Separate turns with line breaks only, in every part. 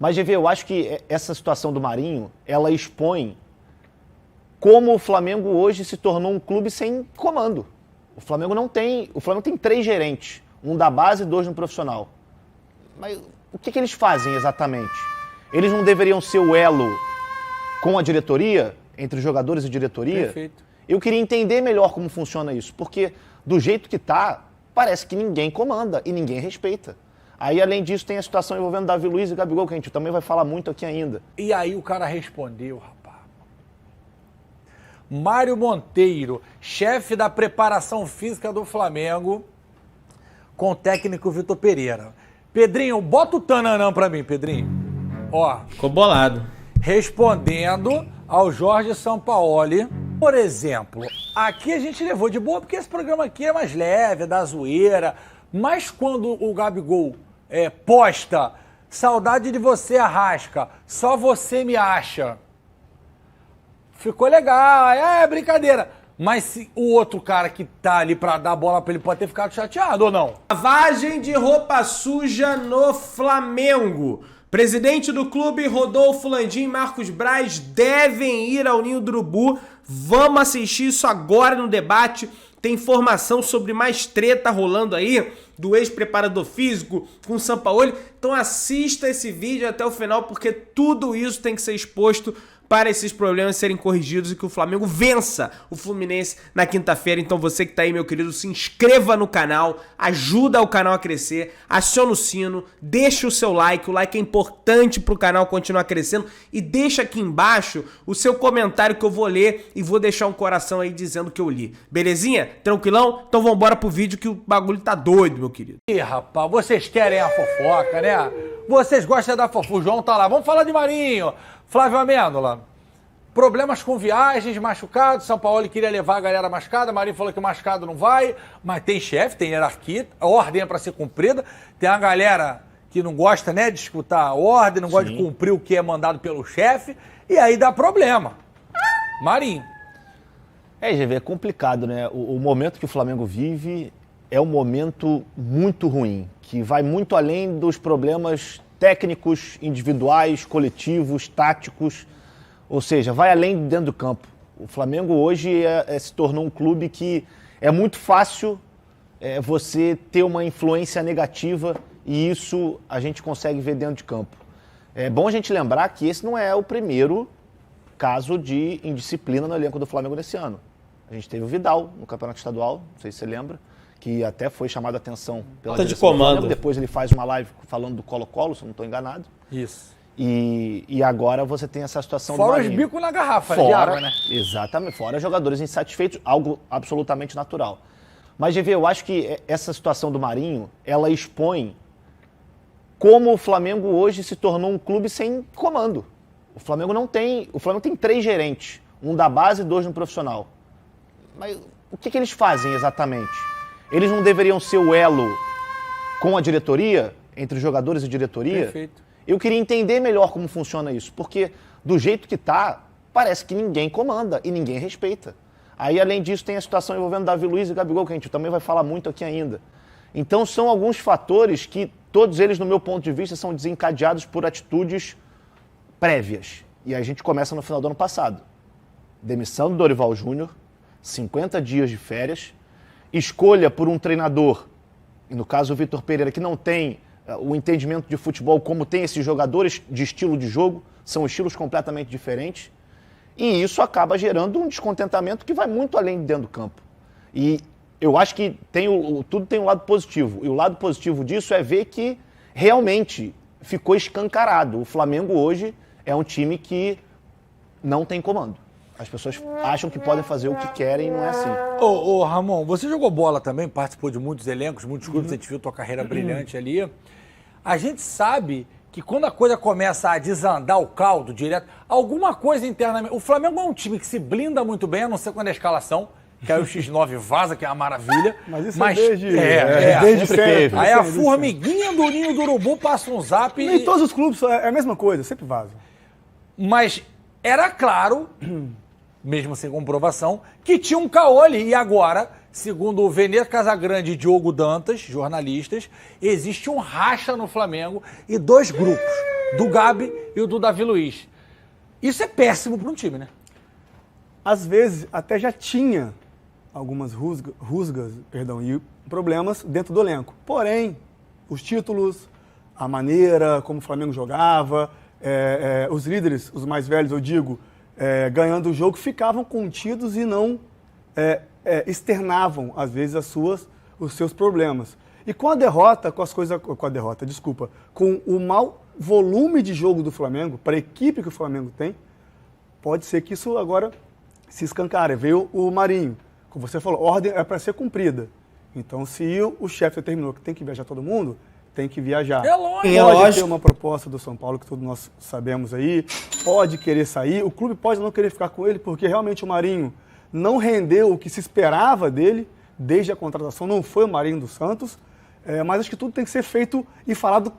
Mas, GV, eu acho que essa situação do Marinho, ela expõe como o Flamengo hoje se tornou um clube sem comando. O Flamengo tem 3 gerentes, um da base e 2 no profissional. Mas o que eles fazem exatamente? Eles não deveriam ser o elo com a diretoria, entre os jogadores e diretoria?
Perfeito.
Eu queria entender melhor como funciona isso, porque do jeito que tá, parece que ninguém comanda e ninguém respeita. Aí, além disso, tem a situação envolvendo Davi Luiz e Gabigol, que a gente também vai falar muito aqui ainda.
E aí o cara respondeu, rapaz. Mário Monteiro, chefe da preparação física do Flamengo, com o técnico Vitor Pereira. Pedrinho, bota o tananã pra mim, Pedrinho. Ó.
Ficou bolado.
Respondendo ao Jorge Sampaoli. Por exemplo, aqui a gente levou de boa, porque esse programa aqui é mais leve, é da zoeira. Mas quando o Gabigol posta, saudade de você, Arrasca, só você me acha. Ficou legal, é brincadeira. Mas se o outro cara que tá ali pra dar a bola pra ele pode ter ficado chateado ou não?
Lavagem de roupa suja no Flamengo. Presidente do clube, Rodolfo Landim e Marcos Braz devem ir ao Ninho do Urubu. Vamos assistir isso agora no debate. Tem informação sobre mais treta rolando aí do ex-preparador físico com o Sampaoli. Então assista esse vídeo até o final, porque tudo isso tem que ser exposto para esses problemas serem corrigidos e que o Flamengo vença o Fluminense na quinta-feira. Então você que tá aí, meu querido, se inscreva no canal, ajuda o canal a crescer, aciona o sino, deixa o seu like, o like é importante pro canal continuar crescendo e deixa aqui embaixo o seu comentário que eu vou ler e vou deixar um coração aí dizendo que eu li. Belezinha? Tranquilão? Então vambora pro vídeo que o bagulho tá doido, meu querido.
Ih, rapaz, vocês querem a fofoca, né? Vocês gostam da fofoca. O João tá lá. Vamos falar de Marinho. Flávio Amêndola, problemas com viagens, machucados. São Paulo queria levar a galera machucada. Marinho falou que o machucado não vai. Mas tem chefe, tem hierarquia. A ordem é para ser cumprida. Tem a galera que não gosta, né, de escutar a ordem, não gosta de cumprir o que é mandado pelo chefe. E aí dá problema. Marinho.
GV, é complicado, né? O momento que o Flamengo vive é um momento muito ruim, que vai muito além dos problemas técnicos, individuais, coletivos, táticos, ou seja, vai além dentro do campo. O Flamengo hoje se tornou um clube que é muito fácil você ter uma influência negativa e isso a gente consegue ver dentro de campo. É bom a gente lembrar que esse não é o primeiro caso de indisciplina no elenco do Flamengo nesse ano. A gente teve o Vidal no Campeonato Estadual, não sei se você lembra, que até foi chamado a atenção pela direção do Flamengo. Depois ele faz uma live falando do Colo-Colo, se eu não estou enganado.
Isso.
E agora você tem essa situação do
Marinho.
Fora os
bicos na garrafa, de água, né?
Exatamente, fora jogadores insatisfeitos, algo absolutamente natural. Mas, GV, eu acho que essa situação do Marinho, ela expõe como o Flamengo hoje se tornou um clube sem comando. O Flamengo tem 3 gerentes, um da base e 2 no profissional. Mas o que eles fazem exatamente? Eles não deveriam ser o elo com a diretoria, entre os jogadores e diretoria?
Perfeito.
Eu queria entender melhor como funciona isso, porque do jeito que tá, parece que ninguém comanda e ninguém respeita. Aí, além disso, tem a situação envolvendo Davi Luiz e Gabigol, que a gente também vai falar muito aqui ainda. Então, são alguns fatores que, todos eles, no meu ponto de vista, são desencadeados por atitudes prévias. E a gente começa no final do ano passado. Demissão do Dorival Júnior, 50 dias de férias, escolha por um treinador, e no caso o Vitor Pereira, que não tem o entendimento de futebol como tem esses jogadores de estilo de jogo, são estilos completamente diferentes, e isso acaba gerando um descontentamento que vai muito além de dentro do campo. E eu acho que tudo tem um lado positivo, e o lado positivo disso é ver que realmente ficou escancarado. O Flamengo hoje é um time que não tem comando. As pessoas acham que podem fazer o que querem e não é assim.
Ô, Ramon, você jogou bola também, participou de muitos elencos, muitos clubes, a gente viu tua carreira brilhante ali. A gente sabe que quando a coisa começa a desandar o caldo direto, alguma coisa internamente... O Flamengo é um time que se blinda muito bem, a não ser quando é a escalação, que aí o X9 vaza, que é uma maravilha.
Mas isso é desde
sempre. Aí a formiguinha do Ninho do Urubu passa um zap
e... Em todos os clubes é a mesma coisa, sempre vaza.
Mas era claro... mesmo sem comprovação, que tinha um caô ali. E agora, segundo o Venê Casagrande e Diogo Dantas, jornalistas, existe um racha no Flamengo e 2 grupos. do Gabi e o do Davi Luiz. Isso é péssimo para um time, né?
Às vezes, até já tinha algumas rusgas e problemas dentro do elenco. Porém, os títulos, a maneira como o Flamengo jogava, os líderes, os mais velhos, eu digo, ganhando o jogo, ficavam contidos e não externavam, às vezes, os seus problemas. E com a derrota, com o mau volume de jogo do Flamengo, para a equipe que o Flamengo tem, pode ser que isso agora se escancare. Veio o Marinho, como você falou, ordem é para ser cumprida. Então, se o chefe determinou que tem que viajar todo mundo, tem que viajar.
É lógico.
Pode ter uma proposta do São Paulo, que todos nós sabemos aí, pode querer sair, o clube pode não querer ficar com ele, porque realmente o Marinho não rendeu o que se esperava dele, desde a contratação, não foi o Marinho do Santos, mas acho que tudo tem que ser feito e falado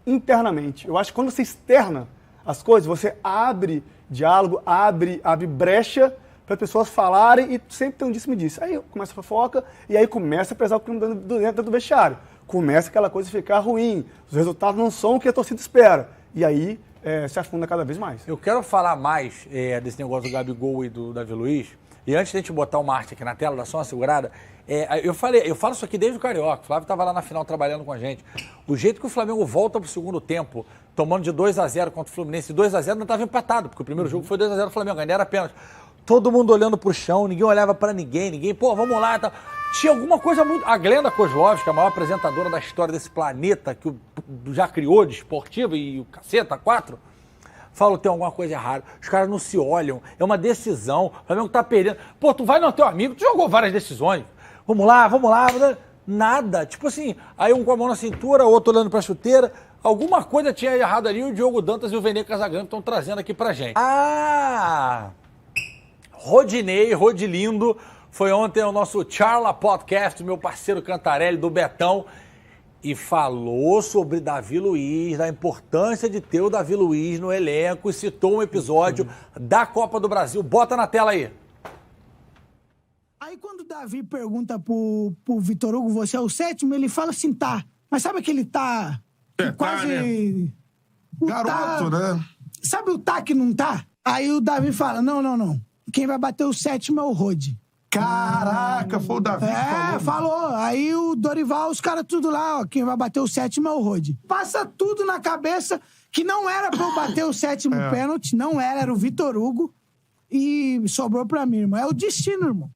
internamente. Eu acho que quando você externa as coisas, você abre diálogo, abre brecha para as pessoas falarem e sempre tem um disse-me-disse. Aí começa a fofoca e aí começa a pesar o clima dentro do vestiário. Começa aquela coisa a ficar ruim, os resultados não são o que a torcida espera. E aí se afunda cada vez mais.
Eu quero falar mais desse negócio do Gabigol e do Davi Luiz. E antes de a gente botar uma arte aqui na tela, dá só uma segurada, eu falo isso aqui desde o Carioca. O Flávio estava lá na final trabalhando com a gente. O jeito que o Flamengo volta para o segundo tempo, tomando de 2-0 contra o Fluminense, 2-0 não estava empatado, porque o primeiro jogo foi 2-0 do Flamengo, ainda era pênalti. Todo mundo olhando pro chão, ninguém olhava para ninguém, pô, vamos lá, tá. Tinha alguma coisa muito... A Glenda Kozlovski, a maior apresentadora da história desse planeta, que já criou de esportivo e o caceta, 4... Falo, tem alguma coisa errada. Os caras não se olham. É uma decisão. O Flamengo tá perdendo. Pô, tu vai no teu amigo, tu jogou várias decisões. Vamos lá. Nada. Tipo assim, aí um com a mão na cintura, o outro olhando pra chuteira. Alguma coisa tinha errado ali e o Diogo Dantas e o Vene Casagrande estão trazendo aqui pra gente. Rodinei, Rodilindo, foi ontem o nosso Charla Podcast, meu parceiro Cantarelli, do Betão. E falou sobre Davi Luiz, da importância de ter o Davi Luiz no elenco e citou um episódio da Copa do Brasil. Bota na tela aí.
Aí quando o Davi pergunta pro Vitor Hugo, você é o 7º, ele fala assim, tá. Mas sabe aquele tá quase...
Né? Garoto, né?
Sabe o tá que não tá? Aí o Davi fala, não. Quem vai bater o 7º é o Rodi.
Caraca, foi o Davi que
falou. Aí o Dorival, os caras tudo lá, ó, quem vai bater o 7º é o Rodi. Passa tudo na cabeça que não era pra eu bater o 7º pênalti, não era o Vitor Hugo e sobrou pra mim, irmão. É o destino, irmão.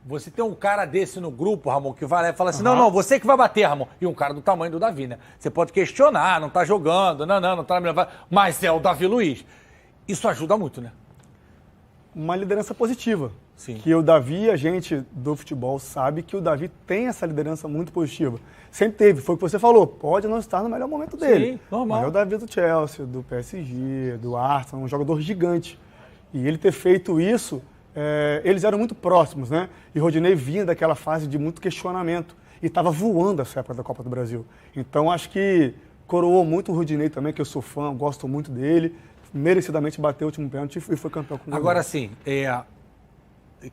Você tem um cara desse no grupo, Ramon, que vai lá e fala assim, não, você que vai bater, Ramon. E um cara do tamanho do Davi, né? Você pode questionar, não tá jogando, não tá na melhor... Mas é o Davi Luiz. Isso ajuda muito, né?
Uma liderança positiva.
Sim.
Que o Davi, a gente do futebol sabe que o Davi tem essa liderança muito positiva. Sempre teve, foi o que você falou, pode não estar no melhor momento dele.
Sim, normal.
Mas é o Davi do Chelsea, do PSG, do Arsenal, um jogador gigante. E ele ter feito isso, eles eram muito próximos, né? E o Rodinei vinha daquela fase de muito questionamento. E estava voando essa época da Copa do Brasil. Então acho que coroou muito o Rodinei também, que eu sou fã, gosto muito dele. Merecidamente bateu o último pênalti e foi campeão com o
Agora sim,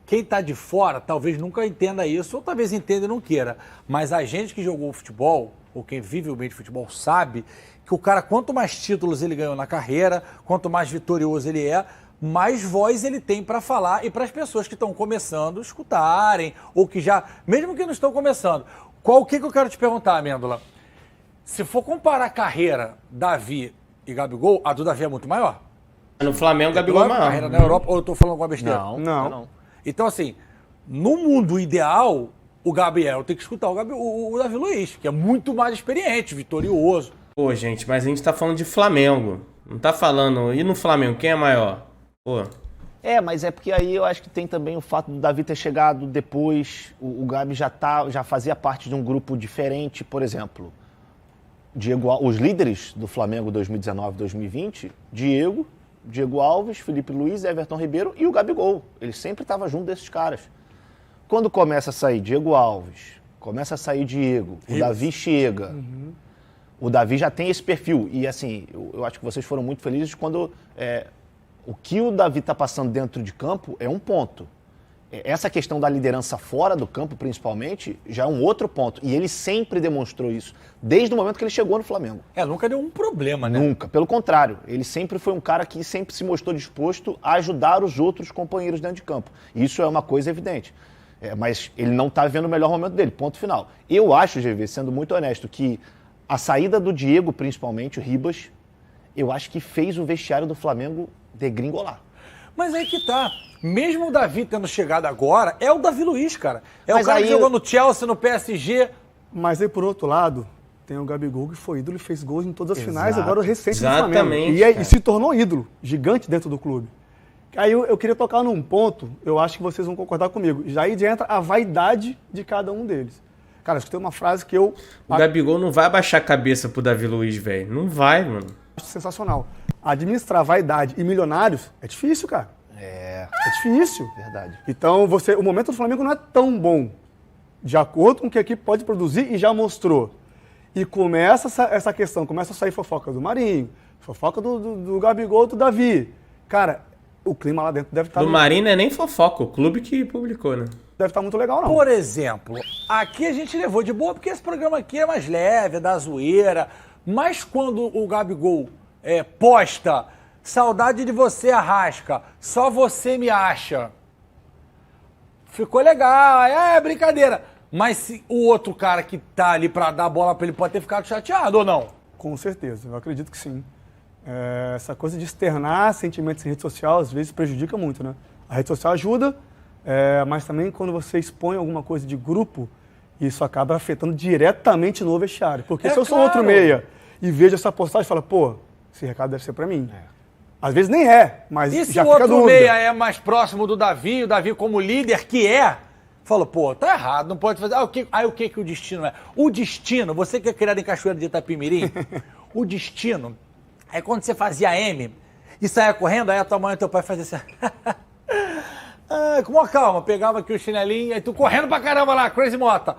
quem tá de fora talvez nunca entenda isso, ou talvez entenda e não queira. Mas a gente que jogou futebol, ou quem vive o meio de futebol, sabe que o cara, quanto mais títulos ele ganhou na carreira, quanto mais vitorioso ele é, mais voz ele tem para falar e para as pessoas que estão começando escutarem, ou que já, mesmo que não estão começando. O que eu quero te perguntar, Amêndola? Se for comparar a carreira Davi e Gabigol, a do Davi é muito maior.
No Flamengo, o Gabigol é maior.
Carreira na Europa, ou eu tô falando alguma besteira?
Não.
Então, assim, no mundo ideal, o Gabriel tem que escutar o Davi Luiz, que é muito mais experiente, vitorioso.
Pô, gente, mas a gente tá falando de Flamengo. Não tá falando... E no Flamengo, quem é maior? Pô...
Mas é porque aí eu acho que tem também o fato do Davi ter chegado depois, o Gabi já fazia parte de um grupo diferente, por exemplo... os líderes do Flamengo 2019-2020, Diego Alves, Felipe Luiz, Everton Ribeiro e o Gabigol. Ele sempre estava junto desses caras. Quando começa a sair Diego Alves, começa a sair Diego, o Davi chega. O Davi já tem esse perfil. E assim, eu acho que vocês foram muito felizes quando o que o Davi está passando dentro de campo é um ponto. essa questão da liderança fora do campo, principalmente, já é um outro ponto. E ele sempre demonstrou isso, desde o momento que ele chegou no Flamengo.
Nunca deu um problema, né?
Nunca. Pelo contrário, ele sempre foi um cara que sempre se mostrou disposto a ajudar os outros companheiros dentro de campo. Isso é uma coisa evidente. Mas ele não está vendo o melhor momento dele, ponto final. Eu acho, GV, sendo muito honesto, que a saída do Diego, principalmente, o Ribas, eu acho que fez o vestiário do Flamengo degringolar.
Mas aí que tá. Mesmo o Davi tendo chegado agora, é o Davi Luiz, cara.
Mas
o cara que
aí
jogou no Chelsea, no PSG.
Mas aí, por outro lado, tem o Gabigol que foi ídolo e fez gols em todas as finais,
Exato.
agora o recente do
Exatamente,
Flamengo. E se tornou ídolo, gigante dentro do clube. Aí eu queria tocar num ponto, eu acho que vocês vão concordar comigo. Já aí entra a vaidade de cada um deles. Cara, acho que tem uma frase que eu
O Gabigol não vai abaixar a cabeça pro Davi Luiz, velho. Não vai, mano.
acho sensacional. Administrar vaidade e milionários é difícil, cara. É difícil.
Verdade.
Então, o momento do Flamengo não é tão bom, de acordo com o que a equipe pode produzir e já mostrou. E começa essa questão, começa a sair fofoca do Marinho, fofoca do Gabigol, do Davi. Cara, o clima lá dentro deve estar...
Do Marinho não é nem fofoca, o clube que publicou, né?
Deve estar muito legal, não.
Por exemplo, aqui a gente levou de boa, porque esse programa aqui é mais leve, é da zoeira. Mas quando o Gabigol posta, saudade de você, Arrasca, só você me acha. Ficou legal, brincadeira. Mas se o outro cara que tá ali pra dar a bola pra ele pode ter ficado chateado ou não?
Com certeza, eu acredito que sim. Essa coisa de externar sentimentos em rede social, às vezes, prejudica muito, né? A rede social ajuda, mas também quando você expõe alguma coisa de grupo, isso acaba afetando diretamente no vestiário. Porque se eu sou outro meia e vejo essa postagem e falo, pô, esse recado deve ser pra mim. Às vezes nem mas
e
já
se o
fica
outro
dúvida.
meia é mais próximo do Davi, o Davi como líder, falou, pô, tá errado, não pode fazer. O que o destino é? O destino, você que é criado em Cachoeira de Itapimirim, o destino é quando você fazia M e saia correndo, aí a tua mãe e teu pai faziam assim. Com uma calma, pegava aqui o chinelinho, aí tu correndo pra caramba lá, Crazy Mota.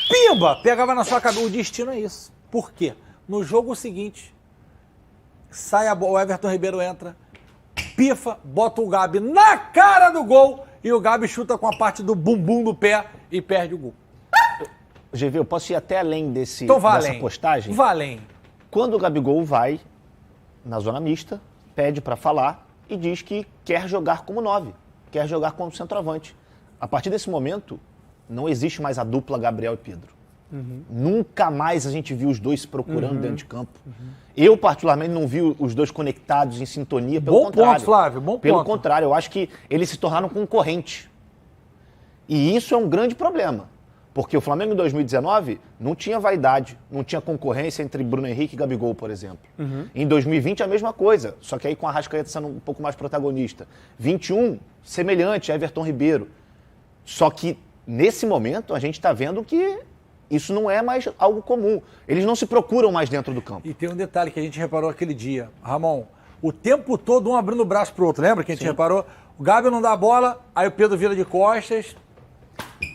Pimba! Pegava na sua cabeça. O destino é isso. Por quê? No jogo seguinte, sai a bola, o Everton Ribeiro entra, pifa, bota o Gabi na cara do gol e o Gabi chuta com a parte do bumbum do pé e perde o gol.
GV, eu posso ir até além dessa
além.
postagem?
Vá além.
Quando o Gabigol vai na zona mista, pede para falar e diz que quer jogar como 9, quer jogar como centroavante. A partir desse momento, não existe mais a dupla Gabriel e Pedro. Nunca mais a gente viu os dois se procurando dentro de campo. Eu, particularmente, não vi os dois conectados em sintonia, pelo contrário.
Bom ponto, Flávio, bom ponto.
Pelo contrário, eu acho que eles se tornaram concorrentes. E isso é um grande problema. Porque o Flamengo em 2019 não tinha vaidade, não tinha concorrência entre Bruno Henrique e Gabigol, por exemplo. Em 2020 a mesma coisa, só que aí com a Arrascaeta sendo um pouco mais protagonista. 21, semelhante, Everton Ribeiro. Só que nesse momento a gente está vendo que isso não é mais algo comum. Eles não se procuram mais dentro do campo.
E tem um detalhe que a gente reparou aquele dia. Ramon, o tempo todo um abrindo o braço pro outro. Lembra que a gente reparou? O Gabi não dá a bola, aí o Pedro vira de costas.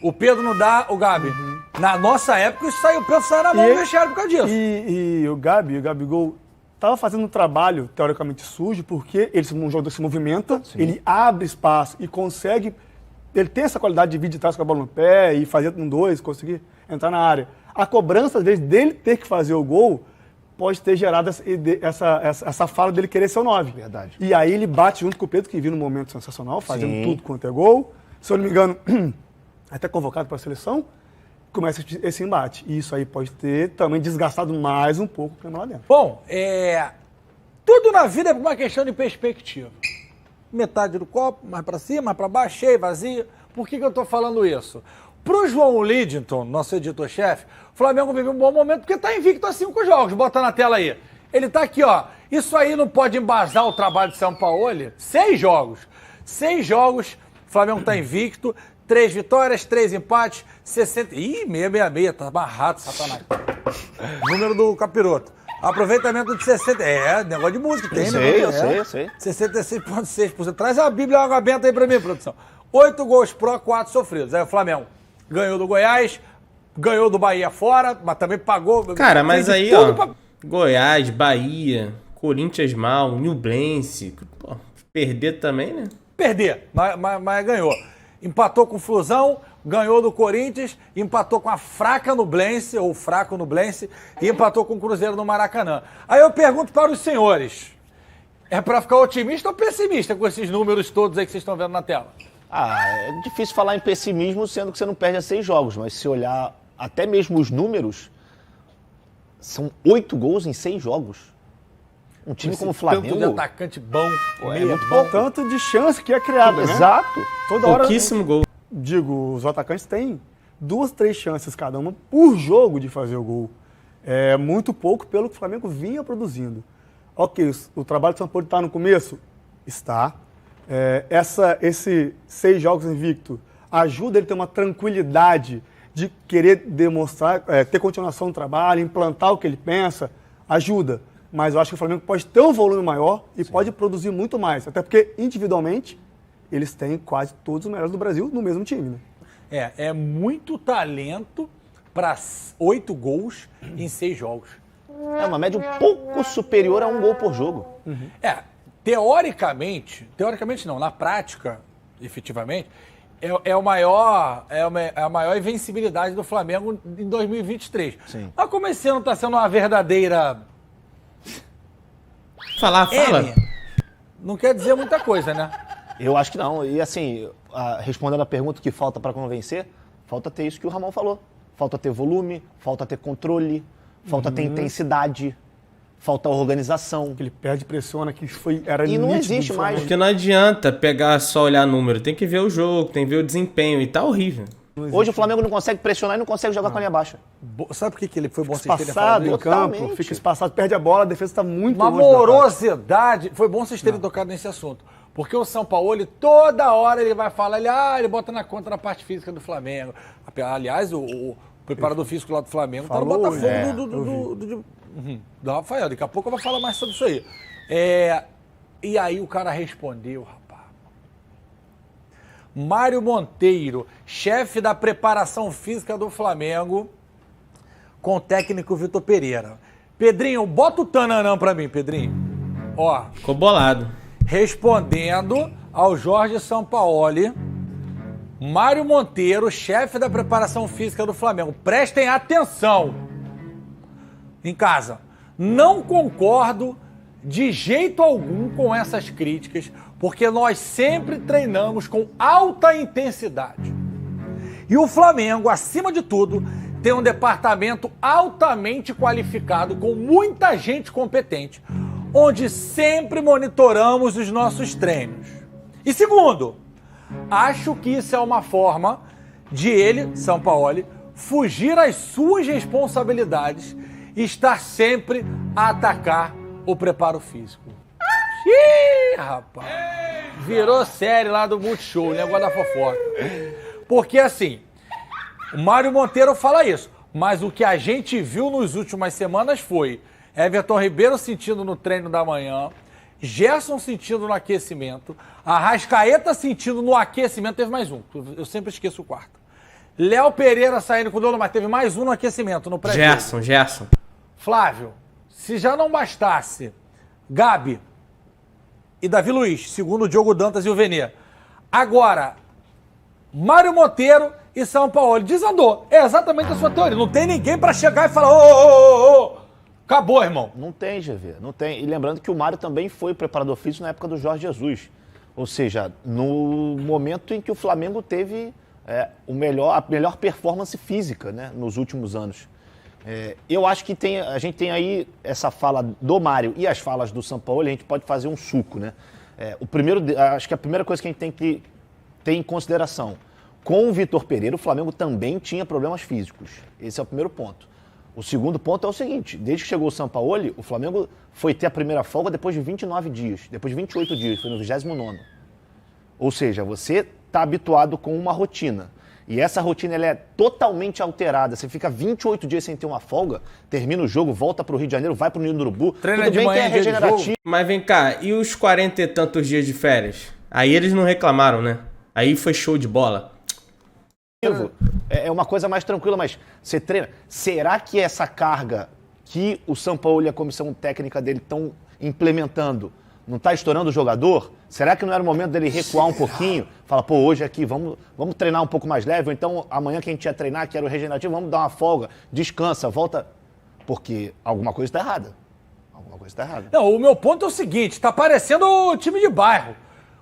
O Pedro não dá, o Gabi. Na nossa época, o Pedro saiu na mão do vestiário por causa disso.
E o Gabigol estava fazendo um trabalho teoricamente sujo, porque um jogador se movimenta, ele abre espaço e consegue... Ele tem essa qualidade de vir de trás com a bola no pé e fazer um 2, conseguir entrar na área. A cobrança, às vezes, dele ter que fazer o gol, pode ter gerado essa fala dele querer ser o 9.
Verdade.
E aí ele bate junto com o Pedro, que vive num momento sensacional, fazendo tudo quanto é gol. Se eu não me engano, até convocado para a seleção, começa esse embate. E isso aí pode ter também desgastado mais um pouco o clima lá dentro.
Bom, tudo na vida é uma questão de perspectiva. Metade do copo, mais para cima, mais para baixo, cheio, vazio. Por que eu estou falando isso? Pro João Lidington, nosso editor-chefe, o Flamengo vive um bom momento porque está invicto a 5 jogos. Bota na tela aí. Ele está aqui, ó. Isso aí não pode embasar o trabalho de São Paulo. 6 jogos. 6 jogos, o Flamengo está invicto. 3 vitórias, 3 empates, 60... Ih, 666, tá amarrado, Satanás. Número do capiroto. Aproveitamento de 60... negócio de música, tem, né?
Eu sei.
66,6%. Traz a Bíblia e água benta aí pra mim, produção. 8 gols pró, 4 sofridos. Aí o Flamengo ganhou do Goiás, ganhou do Bahia fora, mas também pagou...
Cara, mas aí, ó, Goiás, Bahia, Corinthians mal, Nublense, pô, perder também, né?
perder, mas ganhou. Empatou com o Flusão, ganhou do Corinthians, empatou com a fraca Nublense, ou fraco Nublense, e empatou com o Cruzeiro no Maracanã. Aí eu pergunto para os senhores, é para ficar otimista ou pessimista com esses números todos aí que vocês estão vendo na tela?
É difícil falar em pessimismo, sendo que você não perde a 6 jogos, mas se olhar até mesmo os números, são 8 gols em 6 jogos. Um time como o Flamengo...
Tanto de atacante bom,
é muito bom.
Tanto de chance que é criada, né?
Exato.
Toda hora,
Pouquíssimo gol.
digo, os atacantes têm 2, 3 chances cada uma por jogo de fazer o gol. É muito pouco pelo que o Flamengo vinha produzindo. Ok, o trabalho do São Paulo está no começo? Está. Esses 6 jogos invicto ajuda ele a ter uma tranquilidade de querer demonstrar, ter continuação do trabalho, implantar o que ele pensa, ajuda. Mas eu acho que o Flamengo pode ter um volume maior e pode produzir muito mais. Até porque, individualmente, eles têm quase todos os melhores do Brasil no mesmo time, né?
É muito talento para 8 gols em 6 jogos.
É uma média um pouco superior a 1 gol por jogo.
Teoricamente não, na prática, efetivamente, é a maior invencibilidade do Flamengo em 2023.
Sim.
Mas como esse ano está sendo uma verdadeira...
Fala.
Não quer dizer muita coisa, né?
Eu acho que não. E assim, respondendo a pergunta que falta para convencer, falta ter isso que o Ramon falou. Falta ter volume, falta ter controle, falta ter intensidade, falta organização.
Que ele perde, pressiona, que era
E não
nítido
existe
do
mais.
Flamengo.
Porque não adianta pegar só olhar número. Tem que ver o jogo, tem que ver o desempenho e tá horrível.
Hoje o Flamengo não consegue pressionar e não consegue jogar com a linha baixa.
Sabe por que ele foi bom vocês terem
Espaçado
falado
em
isso?
campo,
Totalmente.
fica espaçado, perde a bola, a defesa está muito
Uma
longe do ataque.
morosidade. Foi bom vocês terem tocado nesse assunto. Porque o São Paulo, toda hora ele vai falar, ele bota na conta na parte física do Flamengo. Aliás, o preparador físico lá do Flamengo tá no
Falou,
Botafogo do Rafael. Daqui a pouco eu vou falar mais sobre isso aí. E aí o cara respondeu, rapaz. Mário Monteiro, chefe da preparação física do Flamengo, com o técnico Vitor Pereira. Pedrinho, bota o tananã pra mim, Pedrinho. Ó.
Ficou bolado.
Respondendo ao Jorge Sampaoli, Mário Monteiro, chefe da preparação física do Flamengo. Prestem atenção em casa. Não concordo de jeito algum com essas críticas, porque nós sempre treinamos com alta intensidade. E o Flamengo, acima de tudo, tem um departamento altamente qualificado, com muita gente competente, onde sempre monitoramos os nossos treinos. E segundo, acho que isso é uma forma de ele, Sampaoli, fugir às suas responsabilidades e estar sempre a atacar o preparo físico. Ih, rapaz! Virou série lá do Multishow, o negócio da fofoca. Porque assim, o Mário Monteiro fala isso, mas o que a gente viu nas últimas semanas foi Everton Ribeiro sentindo no treino da manhã, Gerson sentindo no aquecimento, Arrascaeta sentindo no aquecimento, teve mais um, eu sempre esqueço o quarto. Léo Pereira saindo com o dono, mas teve mais um no aquecimento, no pré-jogo.
Gerson.
Flávio, se já não bastasse Gabi e Davi Luiz, segundo o Diogo Dantas e o Venê, agora Mário Monteiro e São Paulo, desandou. É exatamente a sua teoria. Não tem ninguém pra chegar e falar, ô, acabou, irmão.
Não tem, GV, não tem. E lembrando que o Mário também foi preparador físico na época do Jorge Jesus. Ou seja, no momento em que o Flamengo teve a melhor performance física, né, nos últimos anos. Eu acho que a gente tem aí essa fala do Mário e as falas do Sampaoli, a gente pode fazer um suco, né? Acho que a primeira coisa que a gente tem que ter em consideração, com o Vitor Pereira, o Flamengo também tinha problemas físicos. Esse é o primeiro ponto. O segundo ponto é o seguinte, desde que chegou o Sampaoli, o Flamengo foi ter a primeira folga depois de 29 dias, depois de 28 dias, foi no 29º. Ou seja, você está habituado com uma rotina. E essa rotina ela é totalmente alterada. Você fica 28 dias sem ter uma folga, termina o jogo, volta para o Rio de Janeiro, vai para o Ninho do Urubu.
Treina
tudo
de
bem
manhã,
que é
dia de
regenerativo.
jogo.
Mas vem cá, e os 40 e tantos dias de férias? Aí eles não reclamaram, né? Aí foi show de bola.
É uma coisa mais tranquila, mas você treina. Será que essa carga que o Sampaoli e a comissão técnica dele estão implementando Não tá estourando o jogador? Será que não era o momento dele recuar um pouquinho? Fala, pô, hoje aqui, vamos treinar um pouco mais leve, ou então amanhã que a gente ia treinar, que era o regenerativo, vamos dar uma folga, descansa, volta. Porque alguma coisa está errada. Alguma coisa está errada.
Não, o meu ponto é o seguinte, tá parecendo o time de bairro.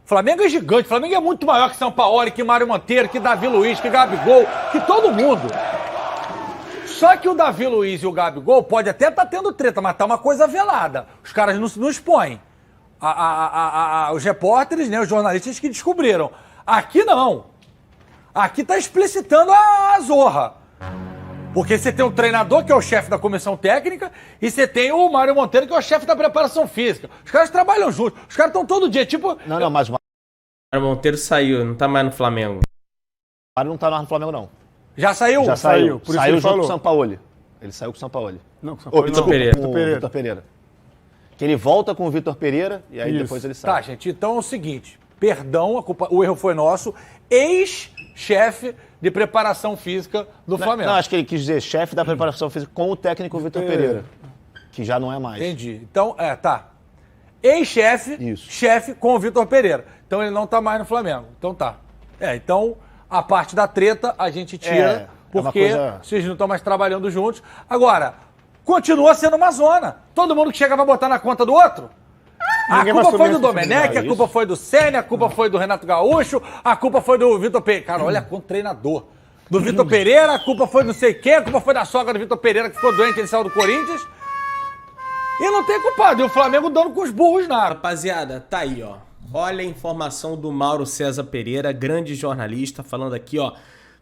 O Flamengo é gigante, o Flamengo é muito maior que São Paulo, que Mário Monteiro, que Davi Luiz, que Gabigol, que todo mundo. Só que o Davi Luiz e o Gabigol pode até estar tendo treta, mas tá uma coisa velada. Os caras não expõem. Os repórteres, né, os jornalistas que descobriram. Aqui não. Aqui tá explicitando a zorra. Porque você tem o treinador, que é o chefe da comissão técnica, e você tem o Mário Monteiro, que é o chefe da preparação física. Os caras trabalham juntos. Os caras estão todo dia, tipo...
Não, mas o
Mário Monteiro saiu, não tá mais no Flamengo.
Mário não tá mais no Flamengo, não.
Já saiu?
Já saiu.
Por isso
Saiu
ele
junto com
falou.
o Sampaoli. Ele saiu com o Sampaoli.
Não, com
Ô,
Vitor
desculpa,
Pereira.
com o Vitor Pereira. Que ele volta com o Vitor Pereira e aí
Isso.
depois ele sai.
Tá, gente, então é o seguinte, perdão, o erro foi nosso, ex-chefe de preparação física do Flamengo.
Não, acho que ele quis dizer chefe da preparação física com o técnico Vitor Pereira. Que já não é mais.
Entendi. Então, tá. Ex-chefe,
Isso.
chefe com o Vitor Pereira. Então ele não tá mais no Flamengo. Então tá. Então a parte da treta a gente tira,
uma
porque
coisa-
vocês não estão mais trabalhando juntos. Agora, continua sendo uma zona. Todo mundo que chega vai botar na conta do outro. A
Ninguém vai
culpa foi
assumir
do
essa
Domenech, a
responsabilidade,
culpa foi do Senna, a culpa foi do Renato Gaúcho, a culpa foi do Vitor Pereira. Cara, olha quanto treinador. Do Vitor Pereira, a culpa foi não sei quem, a culpa foi da sogra do Vitor Pereira que ficou doente, ele saiu do Corinthians. E não tem culpado. E o Flamengo dando com os burros na área.
Rapaziada, tá aí, ó. Olha a informação do Mauro César Pereira, grande jornalista, falando aqui, ó.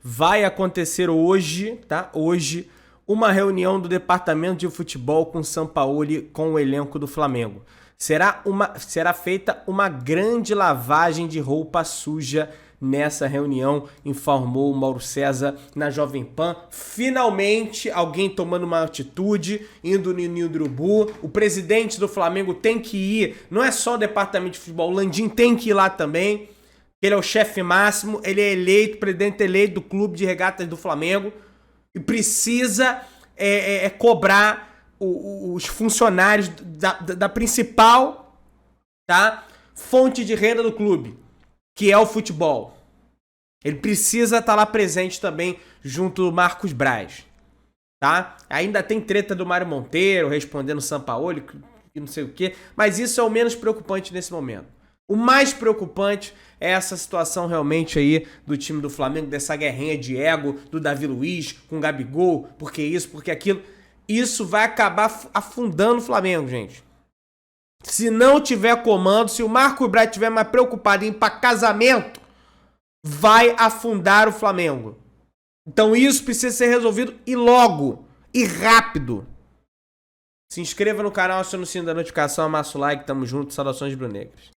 Vai acontecer hoje, tá? Hoje, uma reunião do departamento de futebol com o Sampaoli, com o elenco do Flamengo. Será feita uma grande lavagem de roupa suja nessa reunião, informou o Mauro César na Jovem Pan. Finalmente, alguém tomando uma atitude, indo no Ninho do Urubu. O presidente do Flamengo tem que ir, não é só o departamento de futebol, o Landim tem que ir lá também. Ele é o chefe máximo, ele é eleito, presidente eleito do clube de regatas do Flamengo e precisa cobrar os funcionários da principal, tá, fonte de renda do clube, que é o futebol. Ele precisa estar lá presente também junto do Marcos Braz, tá? Ainda tem treta do Mário Monteiro respondendo o Sampaoli e não sei o quê, mas isso é o menos preocupante nesse momento. O mais preocupante é essa situação realmente aí do time do Flamengo, dessa guerrinha de ego do Davi Luiz com o Gabigol, porque isso, porque aquilo. Isso vai acabar afundando o Flamengo, gente. Se não tiver comando, se o Marco Braz estiver mais preocupado em ir para casamento, vai afundar o Flamengo. Então isso precisa ser resolvido e logo, e rápido. Se inscreva no canal, acione o sino da notificação, amassa o like, tamo junto, saudações brunegras.